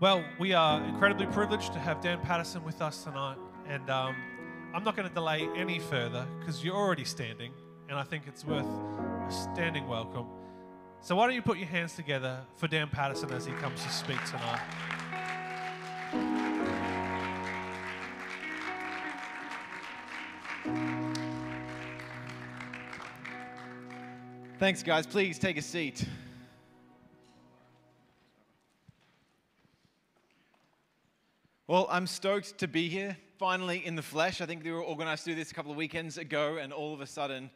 Well, we are incredibly privileged to have Dan Paterson with us tonight, and I'm not going to delay any further because you're already standing, and I think it's worth a standing welcome. So why don't you put your hands together for Dan Paterson as he comes to speak tonight. Thanks, guys. Please take a seat. Well, I'm stoked to be here, finally in the flesh. I think we were organized to do this a couple of weekends ago, and all of a sudden,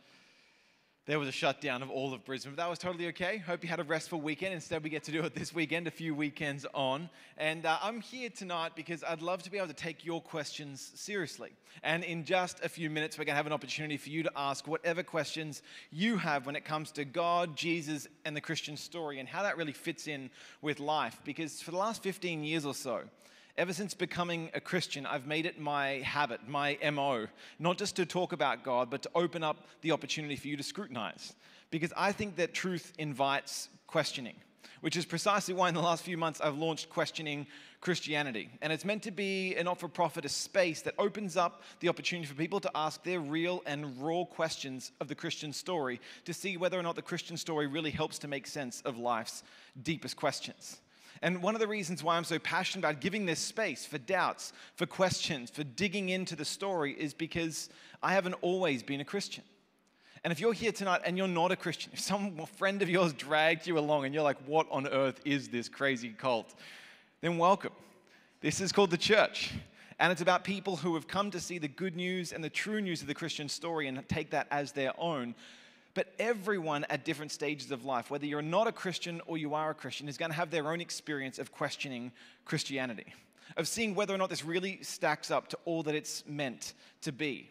there was a shutdown of all of Brisbane. But that was totally okay. Hope you had a restful weekend. Instead, we get to do it this weekend, a few weekends on. And I'm here tonight because I'd love to be able to take your questions seriously. And in just a few minutes, we're going to have an opportunity for you to ask whatever questions you have when it comes to God, Jesus, and the Christian story, and how that really fits in with life. Because for the last 15 years or so, ever since becoming a Christian, I've made it my habit, my MO, not just to talk about God, but to open up the opportunity for you to scrutinize. Because I think that truth invites questioning, which is precisely why in the last few months I've launched Questioning Christianity. And it's meant to be a not-for-profit, a space that opens up the opportunity for people to ask their real and raw questions of the Christian story to see whether or not the Christian story really helps to make sense of life's deepest questions. And one of the reasons why I'm so passionate about giving this space for doubts, for questions, for digging into the story is because I haven't always been a Christian. And if you're here tonight and you're not a Christian, if some friend of yours dragged you along and you're like, what on earth is this crazy cult? Then welcome. This is called the church. And it's about people who have come to see the good news and the true news of the Christian story and take that as their own. But everyone at different stages of life, whether you're not a Christian or you are a Christian, is going to have their own experience of questioning Christianity, of seeing whether or not this really stacks up to all that it's meant to be.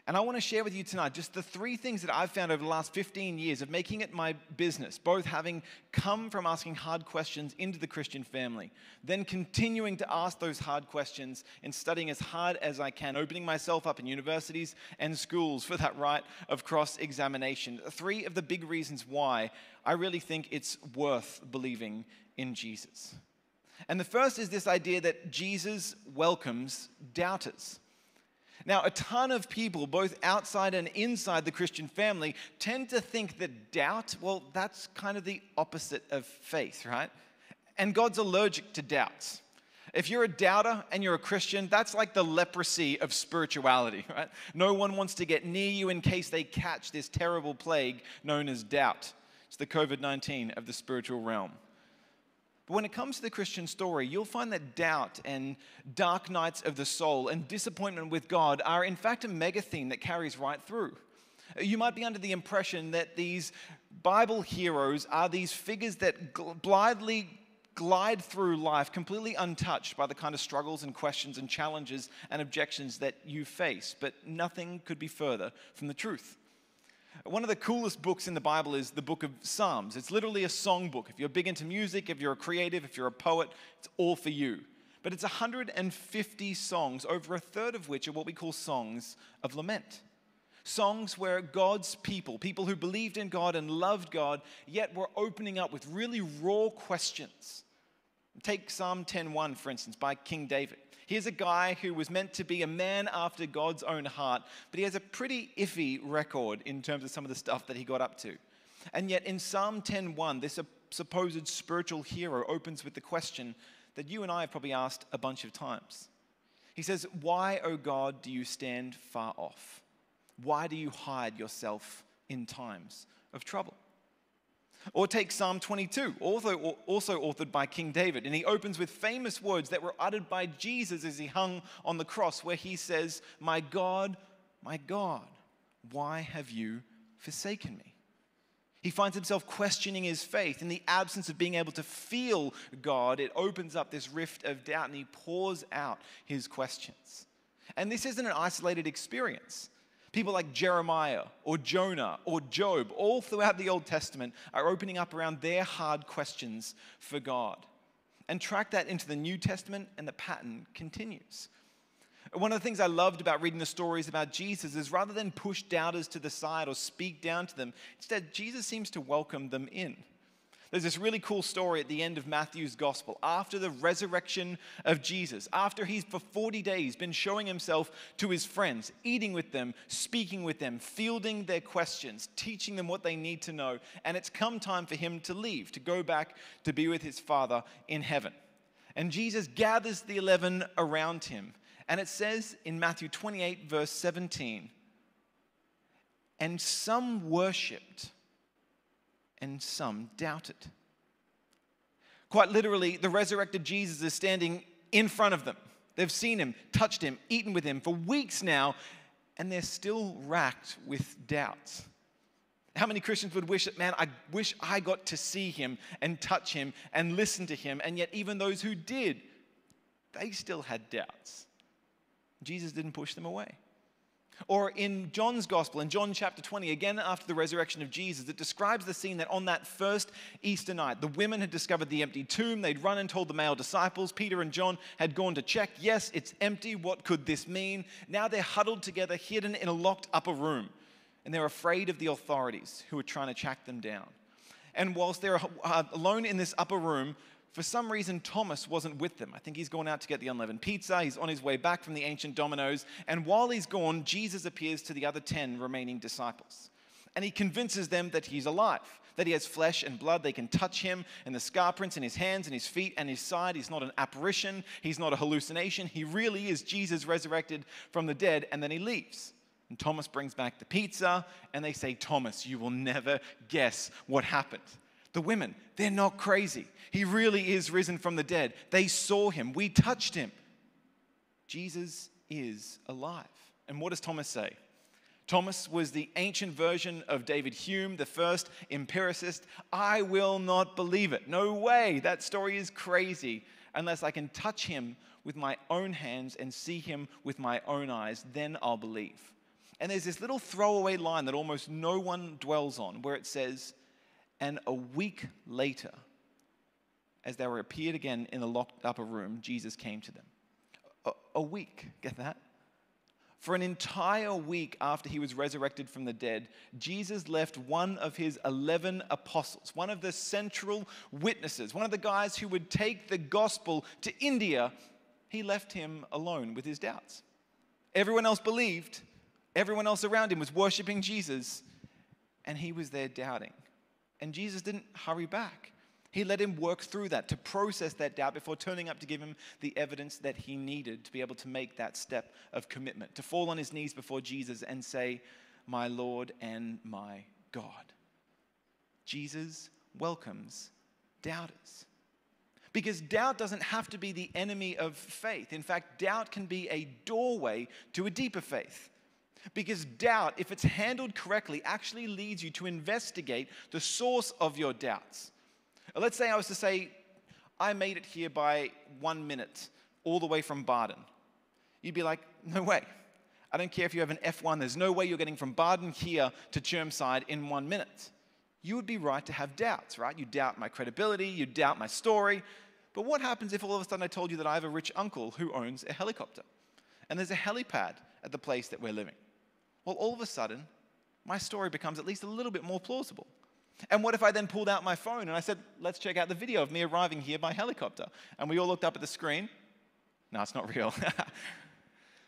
And I want to share with you tonight just the three things that I've found over the last 15 years of making it my business, both having come from asking hard questions into the Christian family, then continuing to ask those hard questions and studying as hard as I can, opening myself up in universities and schools for that right of cross-examination. Three of the big reasons why I really think it's worth believing in Jesus. And the first is this idea that Jesus welcomes doubters. Now, a ton of people, both outside and inside the Christian family, tend to think that doubt, well, that's kind of the opposite of faith, right? And God's allergic to doubts. If you're a doubter and you're a Christian, that's like the leprosy of spirituality, right? No one wants to get near you in case they catch this terrible plague known as doubt. It's the COVID-19 of the spiritual realm. But when it comes to the Christian story, you'll find that doubt and dark nights of the soul and disappointment with God are in fact a mega theme that carries right through. You might be under the impression that these Bible heroes are these figures that blithely glide through life completely untouched by the kind of struggles and questions and challenges and objections that you face, but nothing could be further from the truth. One of the coolest books in the Bible is the book of Psalms. It's literally a song book. If you're big into music, if you're a creative, if you're a poet, it's all for you. But it's 150 songs, over a third of which are what we call songs of lament. Songs where God's people, people who believed in God and loved God, yet were opening up with really raw questions. Take Psalm 10:1, for instance, by King David. Here's a guy who was meant to be a man after God's own heart, but he has a pretty iffy record in terms of some of the stuff that he got up to. And yet in Psalm 10:1, this supposed spiritual hero opens with the question that you and I have probably asked a bunch of times. He says, "Why, O God, do you stand far off? Why do you hide yourself in times of trouble?" Or take Psalm 22, also authored by King David. And he opens with famous words that were uttered by Jesus as he hung on the cross, where he says, my God, why have you forsaken me?" He finds himself questioning his faith. In the absence of being able to feel God, it opens up this rift of doubt, and he pours out his questions. And this isn't an isolated experience. People like Jeremiah or Jonah or Job, all throughout the Old Testament, are opening up around their hard questions for God. And track that into the New Testament, and the pattern continues. One of the things I loved about reading the stories about Jesus is rather than push doubters to the side or speak down to them, instead, Jesus seems to welcome them in. There's this really cool story at the end of Matthew's gospel. After the resurrection of Jesus, after he's for 40 days been showing himself to his friends, eating with them, speaking with them, fielding their questions, teaching them what they need to know, and it's come time for him to leave, to go back to be with his Father in heaven. And Jesus gathers the 11 around him. And it says in Matthew 28, verse 17, and some worshipped and some doubted. Quite literally, the resurrected Jesus is standing in front of them. They've seen him, touched him, eaten with him for weeks now, and they're still racked with doubts. How many Christians would wish that, man, I wish I got to see him and touch him and listen to him, and yet even those who did, they still had doubts. Jesus didn't push them away. Or in John's gospel, in John chapter 20, again after the resurrection of Jesus, it describes the scene that on that first Easter night, the women had discovered the empty tomb. They'd run and told the male disciples. Peter and John had gone to check. Yes, it's empty. What could this mean? Now they're huddled together, hidden in a locked upper room. And they're afraid of the authorities who are trying to track them down. And whilst they're alone in this upper room, for some reason, Thomas wasn't with them. I think he's gone out to get the unleavened pizza. He's on his way back from the ancient Domino's. And while he's gone, Jesus appears to the other 10 remaining disciples. And he convinces them that he's alive, that he has flesh and blood. They can touch him and the scar prints in his hands and his feet and his side. He's not an apparition. He's not a hallucination. He really is Jesus resurrected from the dead. And then he leaves. And Thomas brings back the pizza. And they say, Thomas, you will never guess what happened. The women, they're not crazy. He really is risen from the dead. They saw him. We touched him. Jesus is alive. And what does Thomas say? Thomas was the ancient version of David Hume, the first empiricist. I will not believe it. No way. That story is crazy. Unless I can touch him with my own hands and see him with my own eyes, then I'll believe. And there's this little throwaway line that almost no one dwells on where it says, and a week later, as they were appeared again in the locked upper room, Jesus came to them. A week, get that? For an entire week after he was resurrected from the dead, Jesus left one of his 11 apostles, one of the central witnesses, one of the guys who would take the gospel to India. He left him alone with his doubts. Everyone else believed. Everyone else around him was worshiping Jesus, and he was there doubting. And Jesus didn't hurry back. He let him work through that, to process that doubt before turning up to give him the evidence that he needed to be able to make that step of commitment, to fall on his knees before Jesus and say, my Lord and my God. Jesus welcomes doubters. Because doubt doesn't have to be the enemy of faith. In fact, doubt can be a doorway to a deeper faith. Because doubt, if it's handled correctly, actually leads you to investigate the source of your doubts. Let's say I was to say, I made it here by 1 minute, all the way from Baden. You'd be like, no way. I don't care if you have an F1, there's no way you're getting from Baden here to Chermside in 1 minute. You would be right to have doubts, right? You doubt my credibility, you doubt my story. But what happens if all of a sudden I told you that I have a rich uncle who owns a helicopter? And there's a helipad at the place that we're living. Well, all of a sudden, my story becomes at least a little bit more plausible. And what if I then pulled out my phone and I said, let's check out the video of me arriving here by helicopter? And we all looked up at the screen. No, it's not real.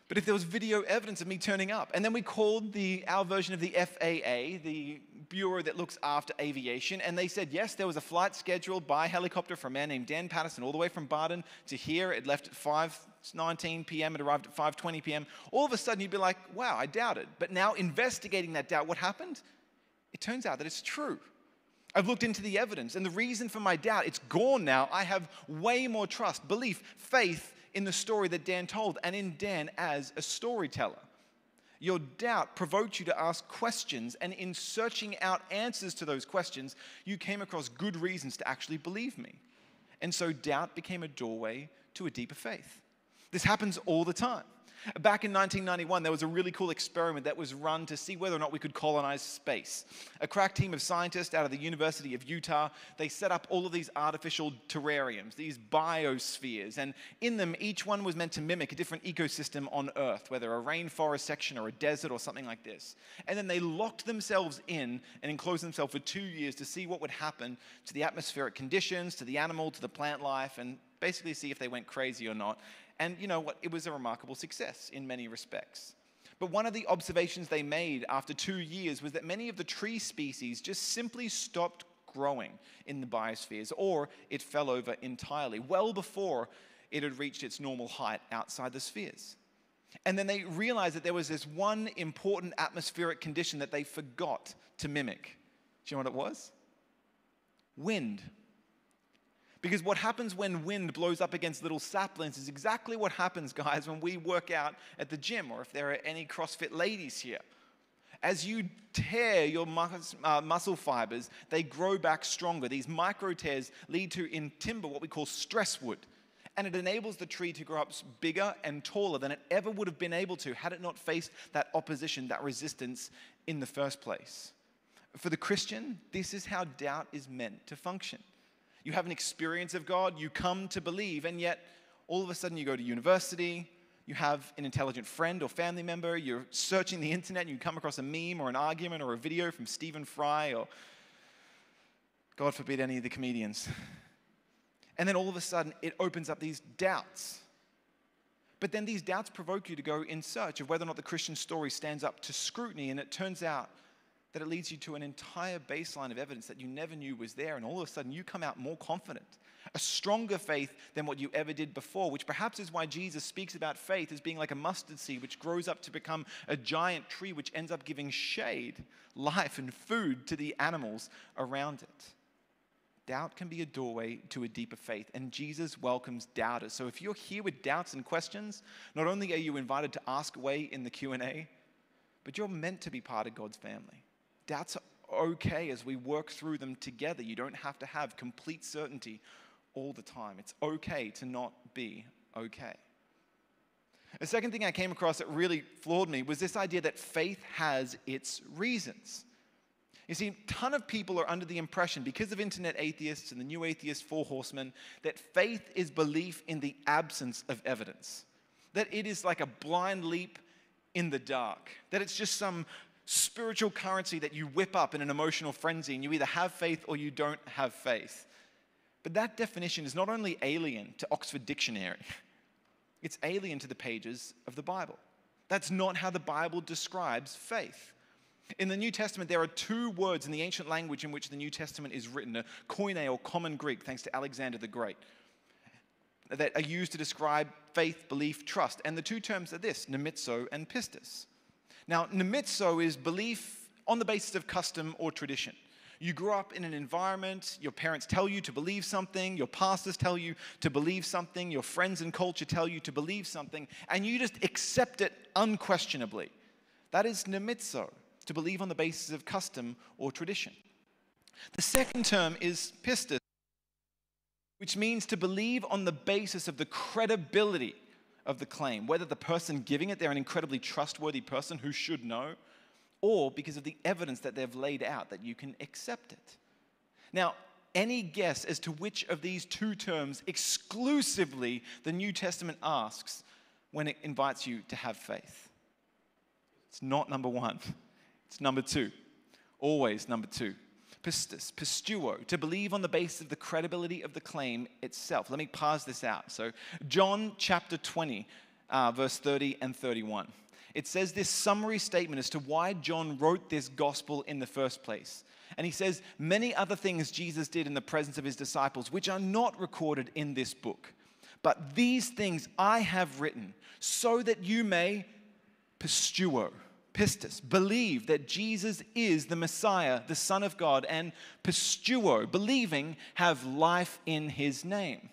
But if there was video evidence of me turning up, and then we called our version of the FAA, the bureau that looks after aviation, and they said, yes, there was a flight scheduled by helicopter for a man named Dan Paterson all the way from Baden to here. It left at 5:19 p.m. It arrived at 5:20 p.m. All of a sudden, you'd be like, wow, I doubted. But now investigating that doubt, what happened? It turns out that it's true. I've looked into the evidence, and the reason for my doubt, it's gone now. I have way more trust, belief, faith in the story that Dan told, and in Dan as a storyteller. Your doubt provoked you to ask questions, and in searching out answers to those questions, you came across good reasons to actually believe me. And so doubt became a doorway to a deeper faith. This happens all the time. Back in 1991, there was a really cool experiment that was run to see whether or not we could colonize space. A crack team of scientists out of the University of Utah, they set up all of these artificial terrariums, these biospheres, and in them, each one was meant to mimic a different ecosystem on Earth, whether a rainforest section or a desert or something like this. And then they locked themselves in and enclosed themselves for 2 years to see what would happen to the atmospheric conditions, to the animal, to the plant life, and basically see if they went crazy or not. And you know what? It was a remarkable success in many respects. But one of the observations they made after 2 years was that many of the tree species just simply stopped growing in the biospheres, or it fell over entirely, well before it had reached its normal height outside the spheres. And then they realized that there was this one important atmospheric condition that they forgot to mimic. Do you know what it was? Wind. Because what happens when wind blows up against little saplings is exactly what happens, guys, when we work out at the gym, or if there are any CrossFit ladies here. As you tear your muscle fibers, they grow back stronger. These micro tears lead to, in timber, what we call stress wood. And it enables the tree to grow up bigger and taller than it ever would have been able to had it not faced that opposition, that resistance in the first place. For the Christian, this is how doubt is meant to function. You have an experience of God, you come to believe, and yet all of a sudden you go to university, you have an intelligent friend or family member, you're searching the internet and you come across a meme or an argument or a video from Stephen Fry or, God forbid, any of the comedians. And then all of a sudden it opens up these doubts. But then these doubts provoke you to go in search of whether or not the Christian story stands up to scrutiny, and it turns out that it leads you to an entire baseline of evidence that you never knew was there, and all of a sudden you come out more confident, a stronger faith than what you ever did before, which perhaps is why Jesus speaks about faith as being like a mustard seed which grows up to become a giant tree which ends up giving shade, life, and food to the animals around it. Doubt can be a doorway to a deeper faith, and Jesus welcomes doubters. So if you're here with doubts and questions, not only are you invited to ask away in the Q&A, but you're meant to be part of God's family. Doubts are okay as we work through them together. You don't have to have complete certainty all the time. It's okay to not be okay. The second thing I came across that really floored me was this idea that faith has its reasons. You see, a ton of people are under the impression, because of internet atheists and the new atheist four horsemen, that faith is belief in the absence of evidence. That it is like a blind leap in the dark. That it's just some spiritual currency that you whip up in an emotional frenzy, and you either have faith or you don't have faith. But that definition is not only alien to Oxford Dictionary, it's alien to the pages of the Bible. That's not how the Bible describes faith. In the New Testament, there are two words in the ancient language in which the New Testament is written, a koine or common Greek, thanks to Alexander the Great, that are used to describe faith, belief, trust. And the two terms are this, nemizo and pistis. Now, nemizo is belief on the basis of custom or tradition. You grew up in an environment, your parents tell you to believe something, your pastors tell you to believe something, your friends and culture tell you to believe something, and you just accept it unquestionably. That is nemizo, to believe on the basis of custom or tradition. The second term is pistis, which means to believe on the basis of the credibility of the claim, whether the person giving it, they're an incredibly trustworthy person who should know, or because of the evidence that they've laid out that you can accept it. Now, any guess as to which of these two terms exclusively the New Testament asks when it invites you to have faith? It's not number one. It's number two. Always number two. Pistis, pistuo, to believe on the basis of the credibility of the claim itself. Let me parse this out. So, John chapter 20, verse 30 and 31. It says this summary statement as to why John wrote this gospel in the first place. And he says, many other things Jesus did in the presence of his disciples, which are not recorded in this book. But these things I have written, so that you may pistuo, pistis, believe that Jesus is the Messiah, the Son of God, and pistuo, believing, have life in his name.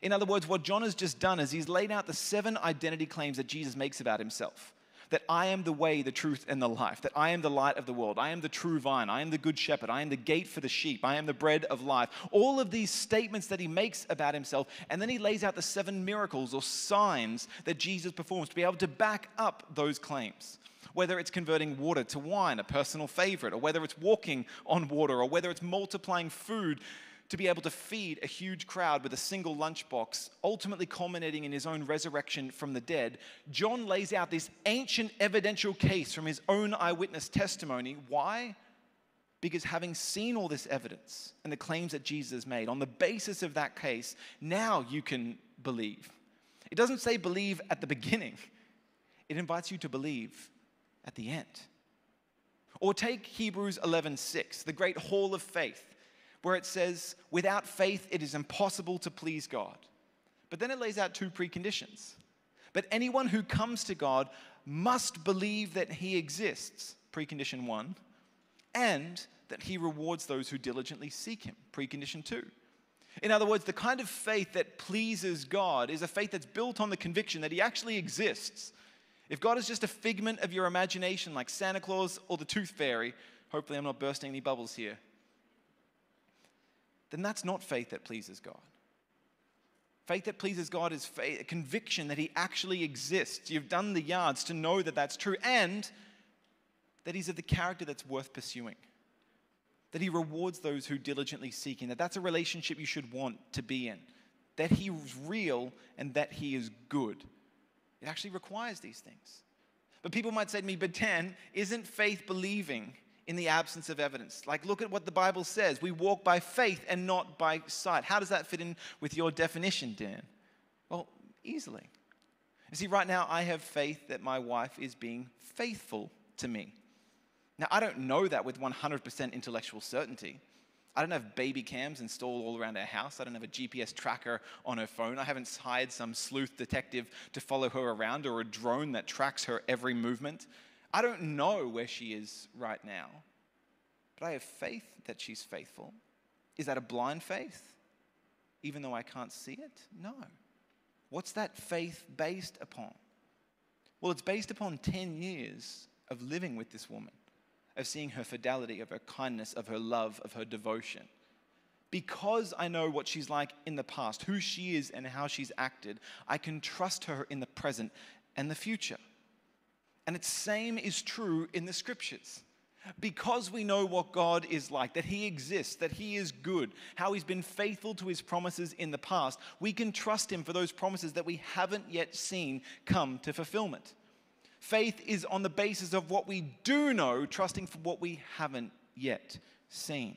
In other words, what John has just done is he's laid out the 7 identity claims that Jesus makes about himself. that I am the way, the truth, and the life, that I am the light of the world, I am the true vine, I am the good shepherd, I am the gate for the sheep, I am the bread of life. All of these statements that he makes about himself, and then he lays out the 7 miracles or signs that Jesus performs to be able to back up those claims. Whether it's converting water to wine, a personal favorite, or whether it's walking on water, or whether it's multiplying food to be able to feed a huge crowd with a single lunchbox, ultimately culminating in his own resurrection from the dead, John lays out this ancient evidential case from his own eyewitness testimony. Why? Because having seen all this evidence and the claims that Jesus made, on the basis of that case, now you can believe. It doesn't say believe at the beginning. It invites you to believe at the end. Or take Hebrews 11:6, the great hall of faith, where it says, without faith, it is impossible to please God. But then it lays out 2 preconditions. But anyone who comes to God must believe that he exists, precondition 1, and that he rewards those who diligently seek him, precondition 2. In other words, the kind of faith that pleases God is a faith that's built on the conviction that he actually exists. If God is just a figment of your imagination like Santa Claus or the Tooth Fairy, hopefully I'm not bursting any bubbles here, then that's not faith that pleases God. Faith that pleases God is faith, a conviction that he actually exists. You've done the yards to know that that's true, and that he's of the character that's worth pursuing. That he rewards those who diligently seek him. That that's a relationship you should want to be in. That he is real and that he is good. It actually requires these things. But people might say to me, but Dan, isn't faith believing in the absence of evidence? Like, look at what the Bible says. We walk by faith and not by sight. How does that fit in with your definition, Dan? Well, easily. You see, right now I have faith that my wife is being faithful to me. Now, I don't know that with 100% intellectual certainty. I don't have baby cams installed all around our house. I don't have a GPS tracker on her phone. I haven't hired some sleuth detective to follow her around or a drone that tracks her every movement. I don't know where she is right now, but I have faith that she's faithful. Is that a blind faith, even though I can't see it? No. What's that faith based upon? Well, it's based upon 10 years of living with this woman, of seeing her fidelity, of her kindness, of her love, of her devotion. Because I know what she's like in the past, who she is and how she's acted, I can trust her in the present and the future. And the same is true in the scriptures. Because we know what God is like, that he exists, that he is good, how he's been faithful to his promises in the past, we can trust him for those promises that we haven't yet seen come to fulfillment. Faith is on the basis of what we do know, trusting for what we haven't yet seen.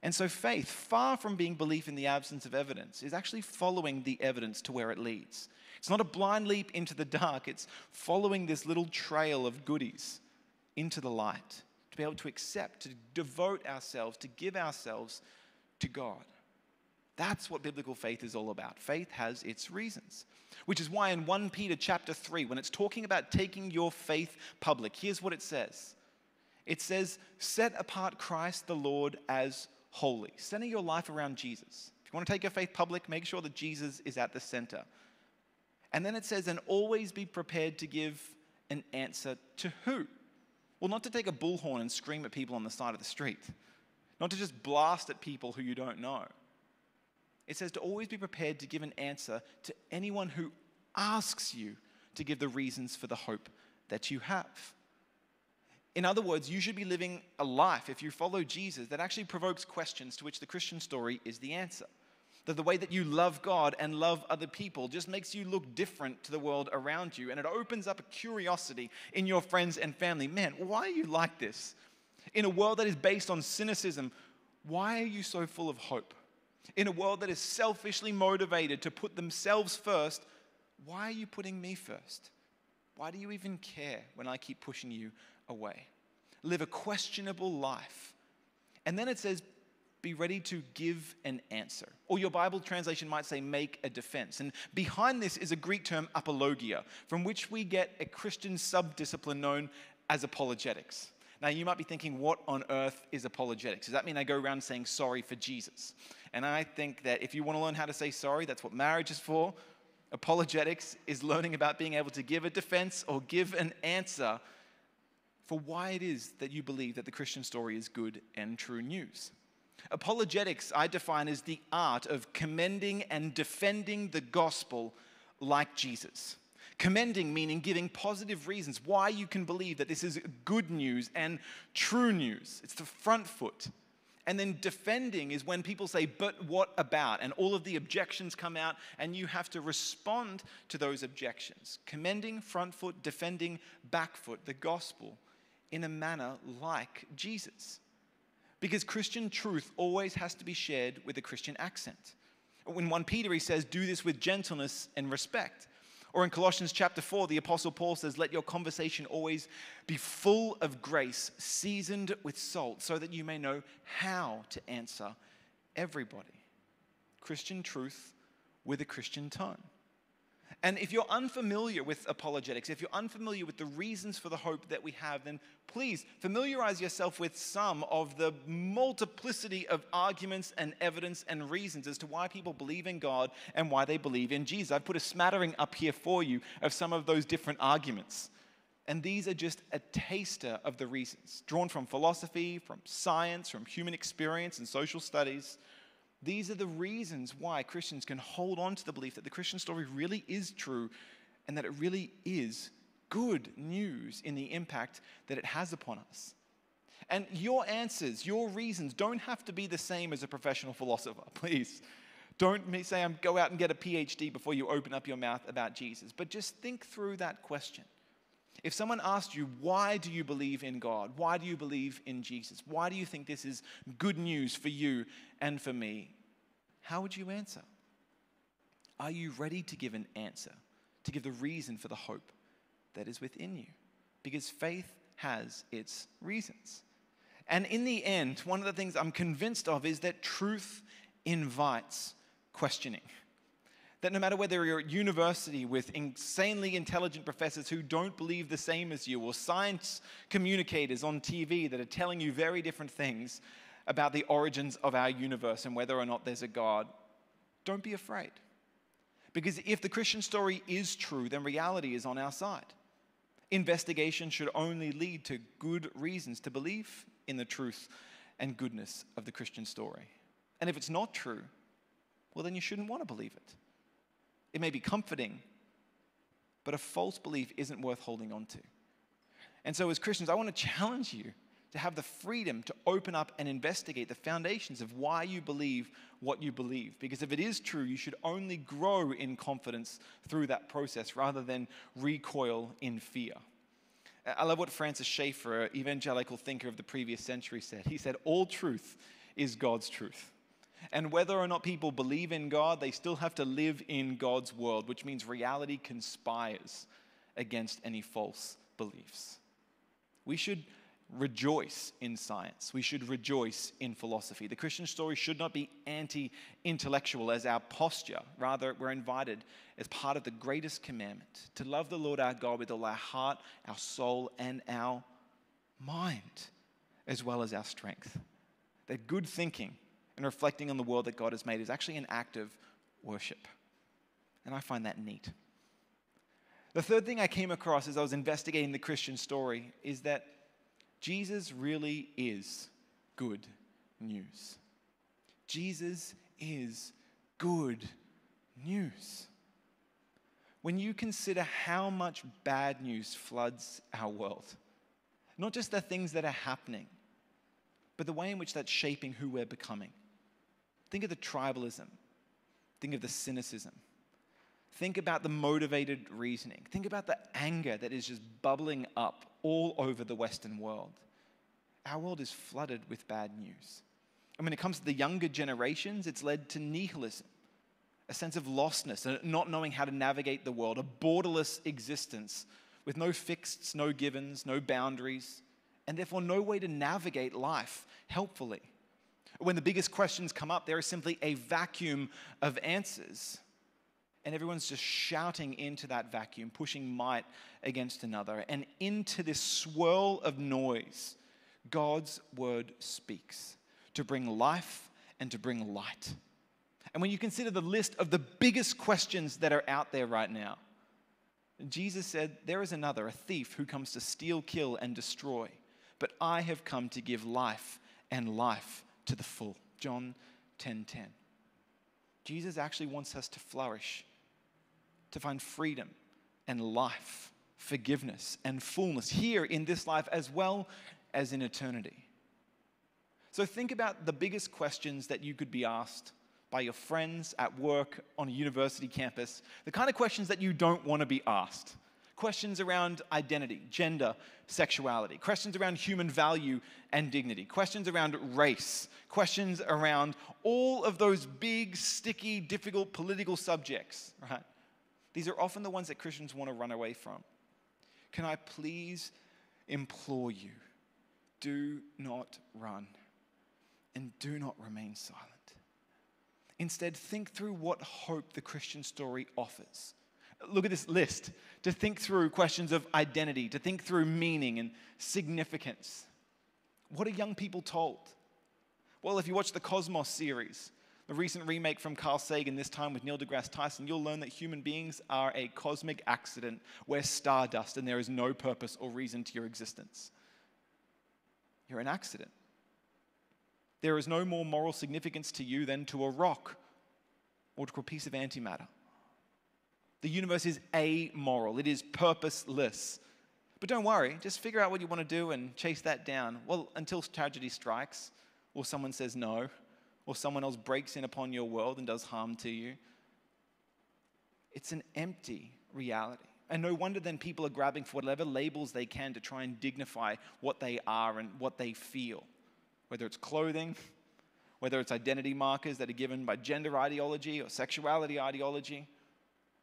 And so faith, far from being belief in the absence of evidence, is actually following the evidence to where it leads. It's not a blind leap into the dark. It's following this little trail of goodies into the light, to be able to accept, to devote ourselves, to give ourselves to God. That's what biblical faith is all about. Faith has its reasons, which is why in 1 Peter chapter 3, when it's talking about taking your faith public, here's what it says. It says, set apart Christ the Lord as holy. Center your life around Jesus. If you want to take your faith public, make sure that Jesus is at the center. And then it says, and always be prepared to give an answer to who? Well, not to take a bullhorn and scream at people on the side of the street. Not to just blast at people who you don't know. It says to always be prepared to give an answer to anyone who asks you to give the reasons for the hope that you have. In other words, you should be living a life, if you follow Jesus, that actually provokes questions to which the Christian story is the answer. That the way that you love God and love other people just makes you look different to the world around you. And it opens up a curiosity in your friends and family. Man, why are you like this? In a world that is based on cynicism, why are you so full of hope? In a world that is selfishly motivated to put themselves first, why are you putting me first? Why do you even care when I keep pushing you away? Live a questionable life. And then it says, be ready to give an answer. Or your Bible translation might say, make a defense. And behind this is a Greek term, apologia, from which we get a Christian subdiscipline known as apologetics. Now, you might be thinking, what on earth is apologetics? Does that mean I go around saying sorry for Jesus? And I think that if you want to learn how to say sorry, that's what marriage is for. Apologetics is learning about being able to give a defense or give an answer for why it is that you believe that the Christian story is good and true news. Apologetics, I define as the art of commending and defending the gospel like Jesus. Commending meaning giving positive reasons why you can believe that this is good news and true news. It's the front foot. And then defending is when people say, but what about? And all of the objections come out and you have to respond to those objections. Commending, front foot, defending, back foot, the gospel in a manner like Jesus. Because Christian truth always has to be shared with a Christian accent. In 1 Peter, he says, do this with gentleness and respect. Or in Colossians chapter 4, the Apostle Paul says, let your conversation always be full of grace, seasoned with salt, so that you may know how to answer everybody. Christian truth with a Christian tone. And if you're unfamiliar with apologetics, if you're unfamiliar with the reasons for the hope that we have, then please familiarize yourself with some of the multiplicity of arguments and evidence and reasons as to why people believe in God and why they believe in Jesus. I've put a smattering up here for you of some of those different arguments. And these are just a taster of the reasons, drawn from philosophy, from science, from human experience and social studies. These are the reasons why Christians can hold on to the belief that the Christian story really is true and that it really is good news in the impact that it has upon us. And your answers, your reasons don't have to be the same as a professional philosopher. Please don't say, go out and get a PhD before you open up your mouth about Jesus. But just think through that question. If someone asked you, why do you believe in God? Why do you believe in Jesus? Why do you think this is good news for you and for me? How would you answer? Are you ready to give an answer, to give the reason for the hope that is within you? Because faith has its reasons. And in the end, one of the things I'm convinced of is that truth invites questioning. That no matter whether you're at university with insanely intelligent professors who don't believe the same as you, or science communicators on TV that are telling you very different things about the origins of our universe and whether or not there's a God, don't be afraid. Because if the Christian story is true, then reality is on our side. Investigation should only lead to good reasons to believe in the truth and goodness of the Christian story. And if it's not true, well, then you shouldn't want to believe it. It may be comforting, but a false belief isn't worth holding on to. And so as Christians, I want to challenge you to have the freedom to open up and investigate the foundations of why you believe what you believe. Because if it is true, you should only grow in confidence through that process rather than recoil in fear. I love what Francis Schaeffer, an evangelical thinker of the previous century, said. He said, all truth is God's truth. And whether or not people believe in God, they still have to live in God's world, which means reality conspires against any false beliefs. We should rejoice in science. We should rejoice in philosophy. The Christian story should not be anti-intellectual as our posture. Rather, we're invited as part of the greatest commandment to love the Lord our God with all our heart, our soul, and our mind, as well as our strength. That good thinking and reflecting on the world that God has made is actually an act of worship. And I find that neat. The third thing I came across as I was investigating the Christian story is that Jesus really is good news. Jesus is good news. When you consider how much bad news floods our world, not just the things that are happening, but the way in which that's shaping who we're becoming. Think of the tribalism. Think of the cynicism. Think about the motivated reasoning. Think about the anger that is just bubbling up all over the Western world. Our world is flooded with bad news. And when it comes to the younger generations, it's led to nihilism, a sense of lostness, and not knowing how to navigate the world, a borderless existence with no fixeds, no givens, no boundaries, and therefore no way to navigate life helpfully. When the biggest questions come up, there is simply a vacuum of answers. And everyone's just shouting into that vacuum, pushing might against another. And into this swirl of noise, God's word speaks to bring life and to bring light. And when you consider the list of the biggest questions that are out there right now, Jesus said, there is another, a thief who comes to steal, kill, and destroy. But I have come to give life and life to the full. John 10:10. Jesus actually wants us to flourish, to find freedom and life, forgiveness and fullness here in this life as well as in eternity. So think about the biggest questions that you could be asked by your friends at work, on a university campus, the kind of questions that you don't want to be asked. Questions around identity, gender, sexuality, questions around human value and dignity, questions around race, questions around all of those big, sticky, difficult political subjects, right? These are often the ones that Christians want to run away from. Can I please implore you, do not run and do not remain silent. Instead, think through what hope the Christian story offers. Look at this list. To think through questions of identity, to think through meaning and significance. What are young people told? Well, if you watch the Cosmos series, the recent remake from Carl Sagan, this time with Neil deGrasse Tyson, you'll learn that human beings are a cosmic accident. We're stardust and there is no purpose or reason to your existence. You're an accident. There is no more moral significance to you than to a rock or to a piece of antimatter. The universe is amoral. It is purposeless. But don't worry, just figure out what you want to do and chase that down. Well, until tragedy strikes, or someone says no, or someone else breaks in upon your world and does harm to you. It's an empty reality. And no wonder then people are grabbing for whatever labels they can to try and dignify what they are and what they feel. Whether it's clothing, whether it's identity markers that are given by gender ideology or sexuality ideology.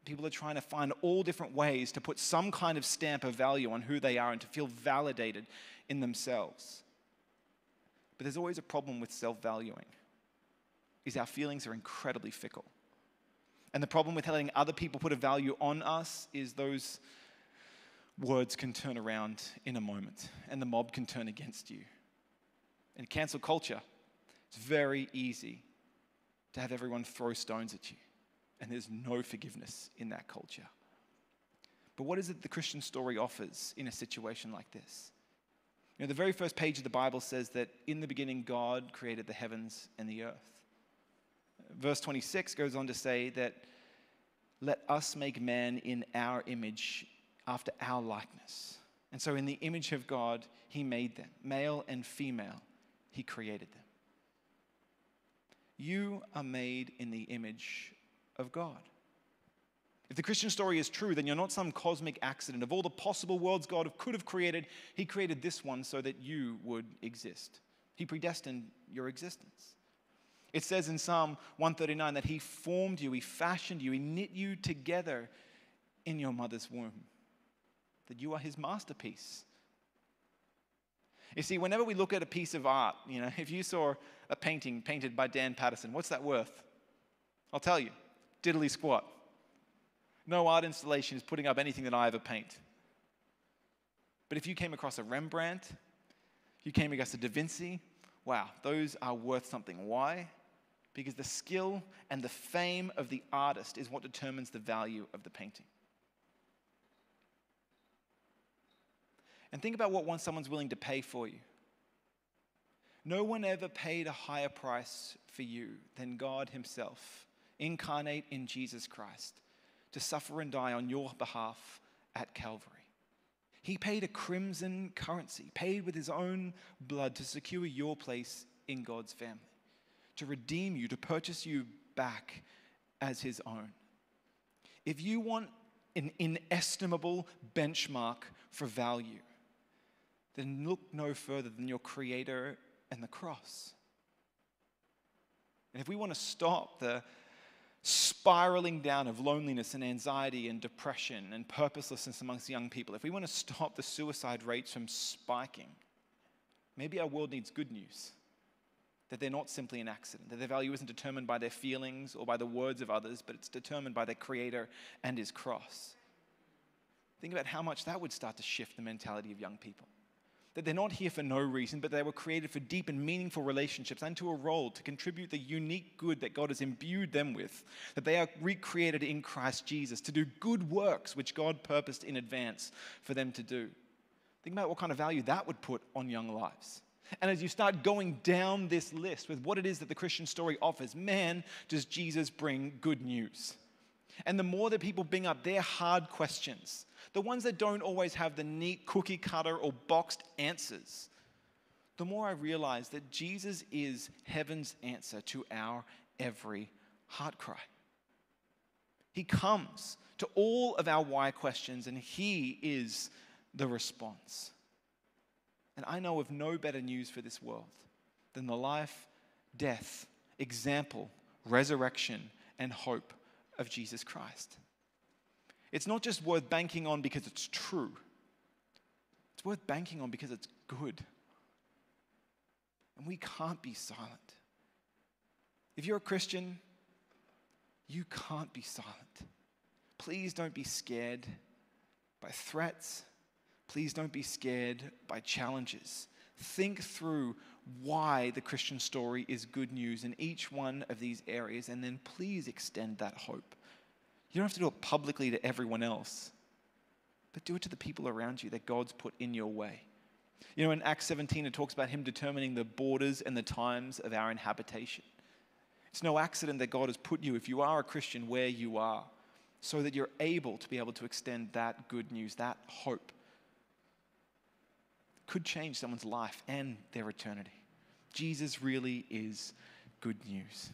People are trying to find all different ways to put some kind of stamp of value on who they are and to feel validated in themselves. But there's always a problem with self-valuing, is our feelings are incredibly fickle. And the problem with letting other people put a value on us is those words can turn around in a moment and the mob can turn against you. In cancel culture, it's very easy to have everyone throw stones at you. And there's no forgiveness in that culture. But what is it the Christian story offers in a situation like this? You know, the very first page of the Bible says that in the beginning, God created the heavens and the earth. Verse 26 goes on to say that, let us make man in our image after our likeness. And so in the image of God, he made them. Male and female, he created them. You are made in the image of God. If the Christian story is true, then you're not some cosmic accident. Of all the possible worlds God could have created, he created this one so that you would exist. He predestined your existence. It says in Psalm 139 that he formed you, he fashioned you, he knit you together in your mother's womb. That you are his masterpiece. You see, whenever we look at a piece of art, if you saw a painting painted by Dan Paterson, what's that worth? I'll tell you. Diddly squat. No art installation is putting up anything that I ever paint. But if you came across a Rembrandt, you came across a Da Vinci, wow, those are worth something. Why? Because the skill and the fame of the artist is what determines the value of the painting. And think about what someone's willing to pay for you. No one ever paid a higher price for you than God himself, incarnate in Jesus Christ, to suffer and die on your behalf at Calvary. He paid a crimson currency, paid with his own blood to secure your place in God's family, to redeem you, to purchase you back as his own. If you want an inestimable benchmark for value, then look no further than your Creator and the cross. And if we want to stop the spiraling down of loneliness and anxiety and depression and purposelessness amongst young people, if we want to stop the suicide rates from spiking, maybe our world needs good news. That they're not simply an accident, that their value isn't determined by their feelings or by the words of others, but it's determined by their Creator and his cross. Think about how much that would start to shift the mentality of young people. That they're not here for no reason, but they were created for deep and meaningful relationships and to a role to contribute the unique good that God has imbued them with. That they are recreated in Christ Jesus to do good works which God purposed in advance for them to do. Think about what kind of value that would put on young lives. And as you start going down this list with what it is that the Christian story offers, man, does Jesus bring good news. And the more that people bring up their hard questions, the ones that don't always have the neat cookie cutter or boxed answers, the more I realize that Jesus is heaven's answer to our every heart cry. He comes to all of our why questions, and he is the response. And I know of no better news for this world than the life, death, example, resurrection, and hope of Jesus Christ. It's not just worth banking on because it's true. It's worth banking on because it's good. And we can't be silent. If you're a Christian, you can't be silent. Please don't be scared by threats. Please don't be scared by challenges. Think through why the Christian story is good news in each one of these areas, and then please extend that hope. You don't have to do it publicly to everyone else, but do it to the people around you that God's put in your way. You know, in Acts 17, it talks about him determining the borders and the times of our inhabitation. It's no accident that God has put you, if you are a Christian, where you are, so that you're able to extend that good news, that hope. Could change someone's life and their eternity. Jesus really is good news.